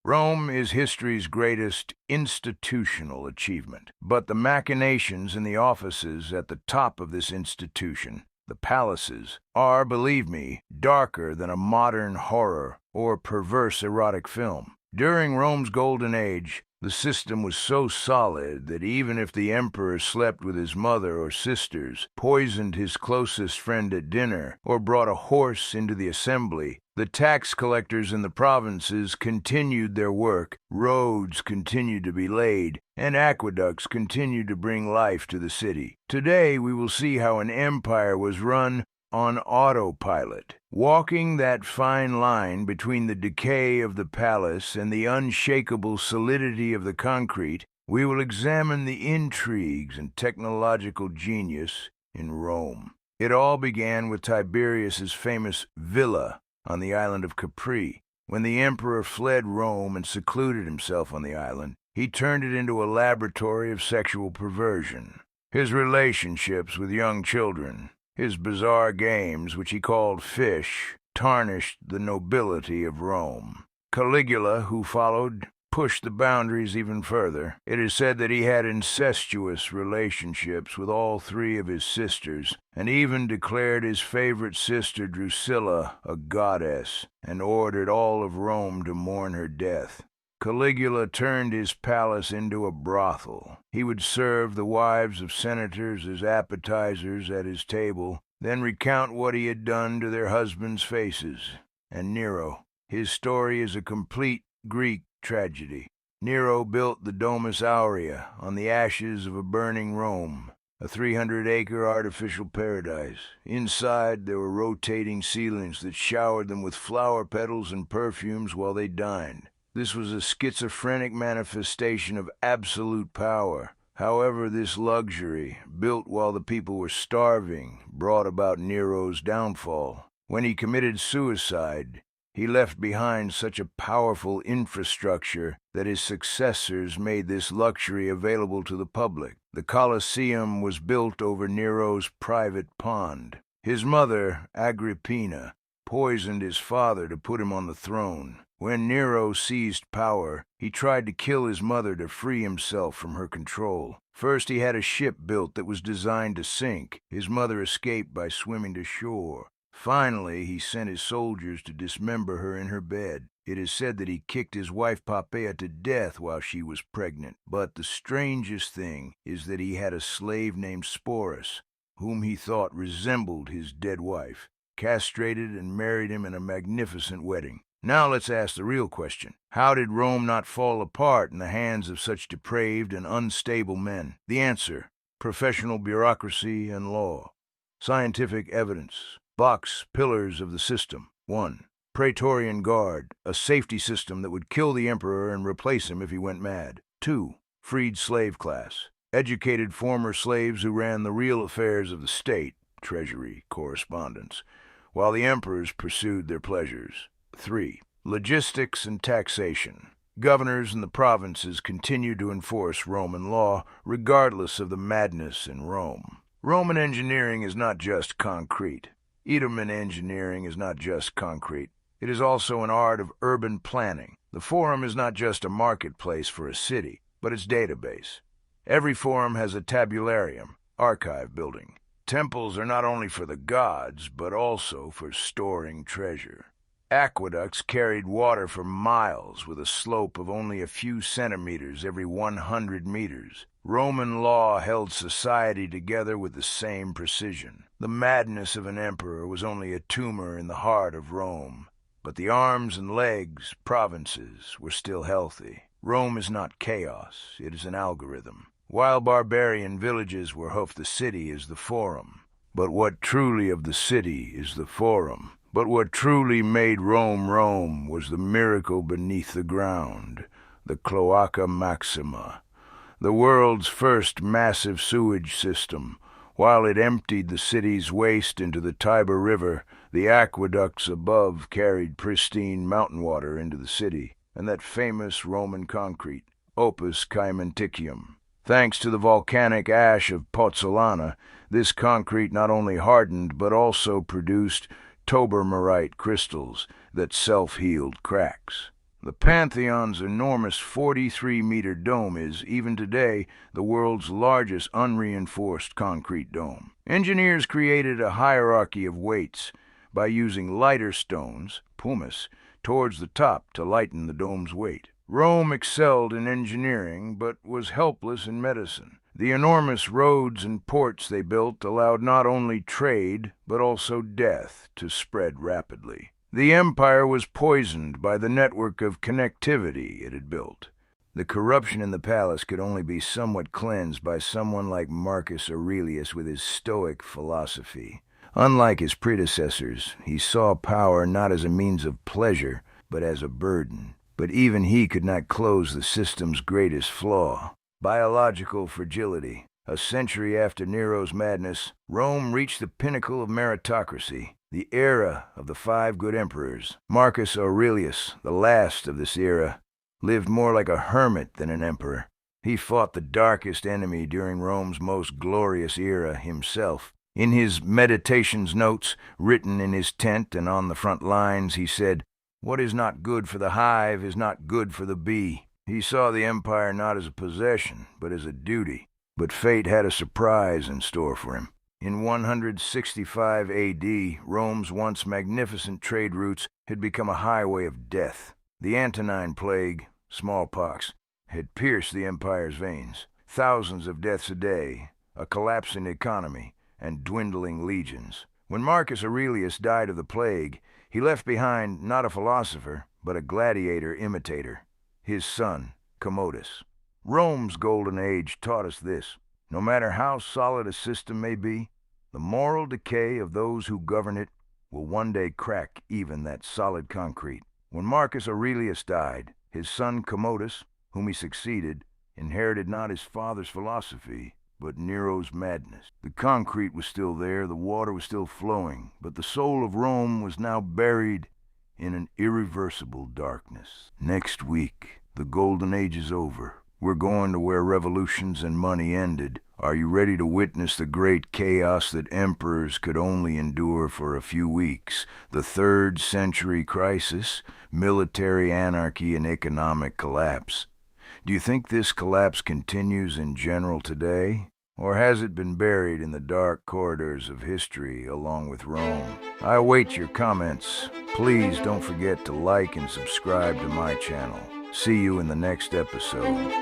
Rome is history's greatest institutional achievement, but the machinations in the offices at the top of this institution, the palaces, are, believe me, darker than a modern horror or perverse erotic film. During Rome's golden age, the system was so solid that even if the emperor slept with his mother or sisters, poisoned his closest friend at dinner, or brought a horse into the assembly, the tax collectors in the provinces continued their work, roads continued to be laid, and aqueducts continued to bring life to the city. Today we will see how an empire was run on autopilot, walking that fine line between the decay of the palace and the unshakable solidity of the concrete. We will examine the intrigues and technological genius in Rome. It all began with Tiberius's famous villa on the island of Capri. When the emperor fled Rome and secluded himself on the island, he turned it into a laboratory of sexual perversion. His relationships with young children, his bizarre games, which he called fish, tarnished the nobility of Rome. Caligula, who followed, pushed the boundaries even further. It is said that he had incestuous relationships with all three of his sisters, and even declared his favorite sister Drusilla a goddess, and ordered all of Rome to mourn her death. Caligula turned his palace into a brothel. He would serve the wives of senators as appetizers at his table, then recount what he had done to their husbands' faces. And Nero. His story is a complete Greek tragedy. Nero built the Domus Aurea on the ashes of a burning Rome, a 300-acre artificial paradise. Inside, there were rotating ceilings that showered them with flower petals and perfumes while they dined. This was a schizophrenic manifestation of absolute power. However, this luxury, built while the people were starving, brought about Nero's downfall. When he committed suicide, he left behind such a powerful infrastructure that his successors made this luxury available to the public. The Colosseum was built over Nero's private pond. His mother, Agrippina, poisoned his father to put him on the throne. When Nero seized power, he tried to kill his mother to free himself from her control. First, he had a ship built that was designed to sink. His mother escaped by swimming to shore. Finally, he sent his soldiers to dismember her in her bed. It is said that he kicked his wife Poppaea to death while she was pregnant. But the strangest thing is that he had a slave named Sporus, whom he thought resembled his dead wife, castrated and married him in a magnificent wedding. Now let's ask the real question. How did Rome not fall apart in the hands of such depraved and unstable men? The answer: professional bureaucracy and law. Scientific evidence. Box pillars of the system. 1. Praetorian Guard, a safety system that would kill the emperor and replace him if he went mad. 2. Freed slave class, educated former slaves who ran the real affairs of the state, treasury, correspondence, while the emperors pursued their pleasures. 3. Logistics and taxation. Governors in the provinces continued to enforce Roman law, regardless of the madness in Rome. Roman engineering is not just concrete. Ottoman engineering is not just concrete. It is also an art of urban planning. The forum is not just a marketplace for a city, but its database. Every forum has a tabularium, archive building. Temples are not only for the gods, but also for storing treasure. Aqueducts carried water for miles with a slope of only a few centimeters every 100 meters. Roman law held society together with the same precision. The madness of an emperor was only a tumor in the heart of Rome, but the arms and legs, provinces, were still healthy. Rome is not chaos, it is an algorithm. While barbarian villages were half the city is the forum. But what truly of the city is the forum? But what truly made Rome Rome was the miracle beneath the ground, the Cloaca Maxima, the world's first massive sewage system. While it emptied the city's waste into the Tiber River, the aqueducts above carried pristine mountain water into the city, and that famous Roman concrete, opus caementicum. Thanks to the volcanic ash of Pozzolana, this concrete not only hardened but also produced Tobermorite crystals that self-healed cracks. The Pantheon's enormous 43-meter dome is, even today, the world's largest unreinforced concrete dome. Engineers created a hierarchy of weights by using lighter stones, pumice, towards the top to lighten the dome's weight. Rome excelled in engineering, but was helpless in medicine. The enormous roads and ports they built allowed not only trade, but also death to spread rapidly. The empire was poisoned by the network of connectivity it had built. The corruption in the palace could only be somewhat cleansed by someone like Marcus Aurelius with his Stoic philosophy. Unlike his predecessors, he saw power not as a means of pleasure, but as a burden. But even he could not close the system's greatest flaw: biological fragility. A century after Nero's madness, Rome reached the pinnacle of meritocracy, the era of the 5 good emperors. Marcus Aurelius, the last of this era, lived more like a hermit than an emperor. He fought the darkest enemy during Rome's most glorious era himself. In his Meditations notes, written in his tent and on the front lines, he said, "What is not good for the hive is not good for the bee." He saw the empire not as a possession, but as a duty. But fate had a surprise in store for him. In 165 AD, Rome's once magnificent trade routes had become a highway of death. The Antonine Plague, smallpox, had pierced the empire's veins. Thousands of deaths a day, a collapsing economy, and dwindling legions. When Marcus Aurelius died of the plague, he left behind not a philosopher, but a gladiator imitator, his son, Commodus. Rome's golden age taught us this: no matter how solid a system may be, the moral decay of those who govern it will one day crack even that solid concrete. When Marcus Aurelius died, his son Commodus, whom he succeeded, inherited not his father's philosophy, but Nero's madness. The concrete was still there, the water was still flowing, but the soul of Rome was now buried in an irreversible darkness. Next week, the golden age is over. We're going to where revolutions and money ended. Are you ready to witness the great chaos that emperors could only endure for a few weeks? The 3rd century crisis, military anarchy, and economic collapse. Do you think this collapse continues in general today? Or has it been buried in the dark corridors of history along with Rome? I await your comments. Please don't forget to like and subscribe to my channel. See you in the next episode.